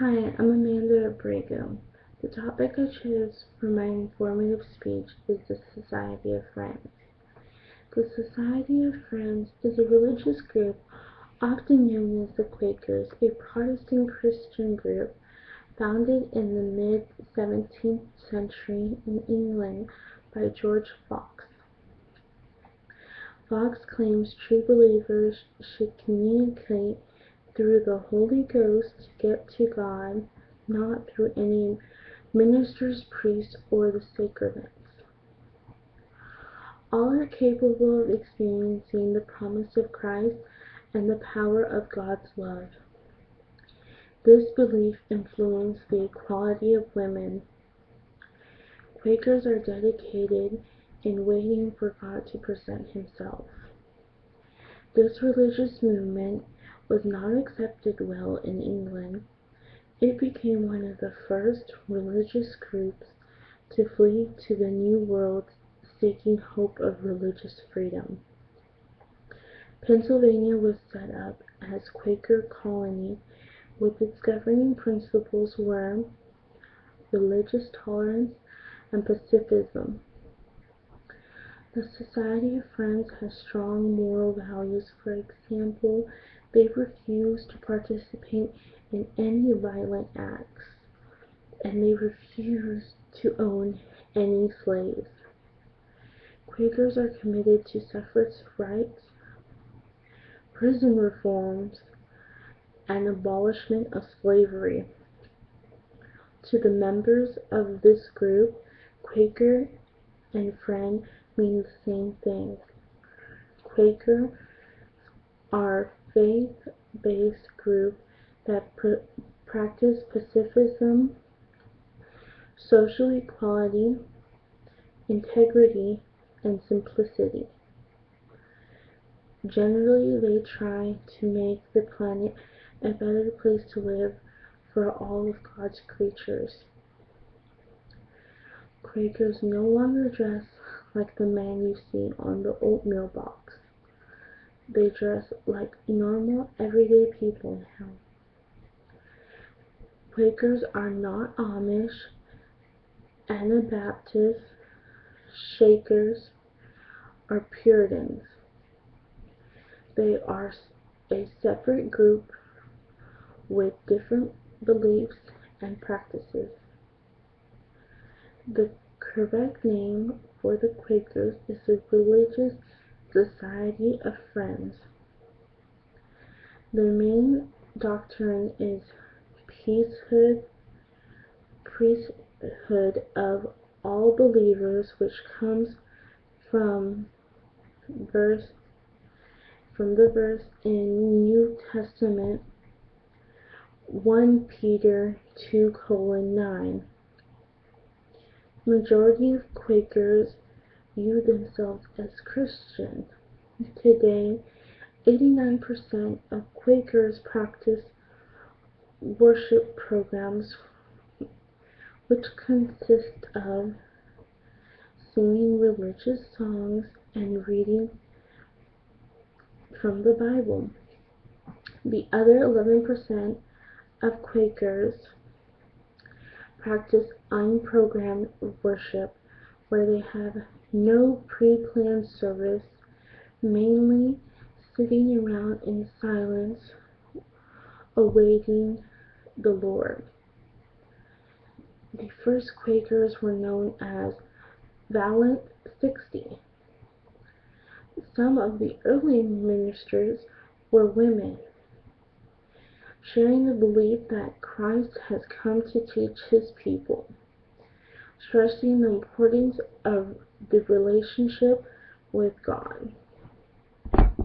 Hi, I'm Amanda Abrego. The topic I chose for my informative speech is the Society of Friends. The Society of Friends is a religious group often known as the Quakers, a Protestant Christian group founded in the mid-17th century in England by George Fox. Fox claims true believers should communicate through the Holy Ghost to get to God, not through any ministers, priests, or the sacraments. All are capable of experiencing the promise of Christ and the power of God's love. This belief influenced the equality of women. Quakers are dedicated in waiting for God to present Himself. This religious movement was not accepted well in England. It became one of the first religious groups to flee to the New World seeking hope of religious freedom. Pennsylvania was set up as Quaker colony, with its governing principles were religious tolerance and pacifism. The Society of Friends has strong moral values. For example, they refuse to participate in any violent acts, and they refuse to own any slaves. Quakers are committed to suffrage rights, prison reforms, and abolishment of slavery. To the members of this group, Quaker and Friend mean the same thing. Quaker are a faith-based group that practice pacifism, social equality, integrity, and simplicity. Generally, they try to make the planet a better place to live for all of God's creatures. Quakers no longer dress like the man you see on the oatmeal box. They dress like normal, everyday people now. Quakers are not Amish, Anabaptists, Shakers, or Puritans. They are a separate group with different beliefs and practices. The correct name for the Quakers is the Religious Society of Friends. Their main doctrine is priesthood of all believers, which comes from the verse in New Testament 1 Peter 2:9. Majority of Quakers view themselves as Christians. Today, 89% of Quakers practice worship programs, which consist of singing religious songs and reading from the Bible. The other 11% of Quakers practice unprogrammed worship, where they have no pre-planned service, mainly sitting around in silence, awaiting the Lord. The first Quakers were known as Valiant 60. Some of the early ministers were women, sharing the belief that Christ has come to teach His people, stressing the importance of the relationship with God.